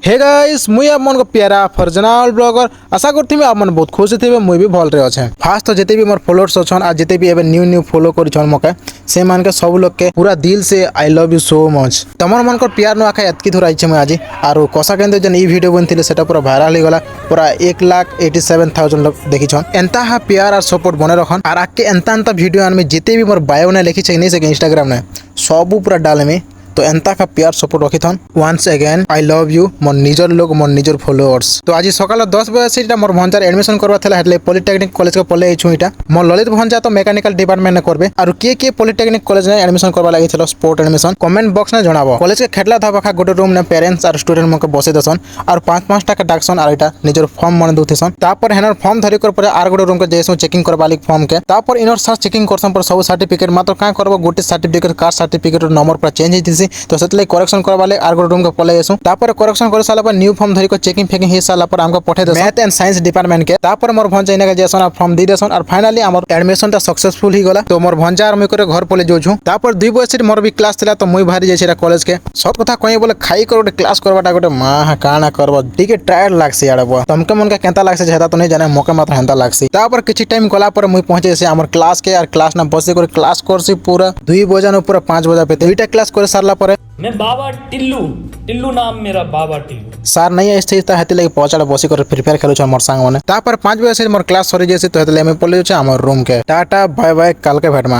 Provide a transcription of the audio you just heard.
Hey guys मुई आप मन को प्यारा फर्जनाल ब्लॉगर आशा करथि आप मन बहुत खुश थे मुई भी भल रे अच्छे। फास्ट तो जिते भी मोर फॉलोअर्स अच्छन आ जिते भी एबे न्यू फॉलो करिछन मके से मान के सब लोग के पूरा दिल से आई लव यू सो मच। तमर मन को प्यार न आखा एतकी थोड़ा इच्छे मैं आज आरो कोसा केंद्र जन ई वीडियो बनथिले सेटा पूरा वायरल हो गला पूरा 1,87,000 लोग देखिछन। एंता हा प्यार और सपोर्ट बने रखन और आके एंता वीडियो आन में जिते भी मोर बायो ने लिखि छै नहीं से इंस्टाग्राम ने सबू पूरा डाले में तो एंता का प्यार सपोर्ट रखी थन। Once again I love you more निजर लोग मोर निजर फॉलोअर्स। तो आज सकाल 10 बजे से मोर भंजार एडमिशन करवा था हेतले पॉलिटेक्निक कॉलेज के पले छु इटा मोर ललित भंजा तो मैकेनिकल डिपार्टमेंट ने करबे और के पॉलिटेक्निक कॉलेज ने एडमिशन करवा लागि छलो स्पोर्ट एडमिशन कमेंट बॉक्स ने जणाबो। कॉलेज के खेटला था पाखा गोटे रूम ने पेरेंट्स और स्टूडेंट मके बसे दसन और 5-5 टाका डाकसन और इटा निजर फॉर्म मन दुथसन तापर हेनर फॉर्म धरि कर परे आर गोटे रूम के जेसो चेकिंग करवा लागि फॉर्म के तापर इनर सर चेकिंग करसन पर सब सर्टिफिकेट मात्र का करबो गोटे सर्टिफिकेट कास्ट सर्टिफिकेट नंबर पर चेंज हितिसी तो सेतले करेक्शन करवाले आर गोटे रूम के पले आसु तापर करेक्शन कर साला पर न्यू फॉर्म धरि को चेकिंग फेकिंग हे साला पर हमको पठे दसन मैथ एंड साइंस डिपार्टमेंट के तापर मोर भंजा इने के जेसन फॉर्म दी देसन और फाइनली हमर एडमिशन ता सक्सेसफुल ही गला। तो मोर भंजा और मुई करे घर पले जो छु तापर 2 बजे मोर भी क्लास थिला तो मुई भारी जाय छिरा कॉलेज के सब कथा कहि बोले खाई कर गोटे क्लास करवाटा गोटे माह काना करबो ठीक है टायर्ड लागसी आड़े बो तमके मन के केंता लागसे जेता तो नहीं जाने मोके मात्र हेंता लागसी। तापर किछि टाइम गला पर मुई पहुंचे से हमर क्लास के और क्लास ना बसे कर क्लास करसी पूरा 2 बजे न पूरा 5 बजे पे दुईटा क्लास करे सारला पर मैं बाबा टिल्लू टिल्लू नाम मेरा बाबा टिल्लू सार नहीं आइसे ता हेते लगे पहुंचाला बसी कर फ्री फायर खेलु छ मोर संग माने तापर 5 बजे से मोर क्लास सरी जेसे तो हेते ले मैं पले छ हमर रूम के टाटा बाय बाय कल के भेटमा।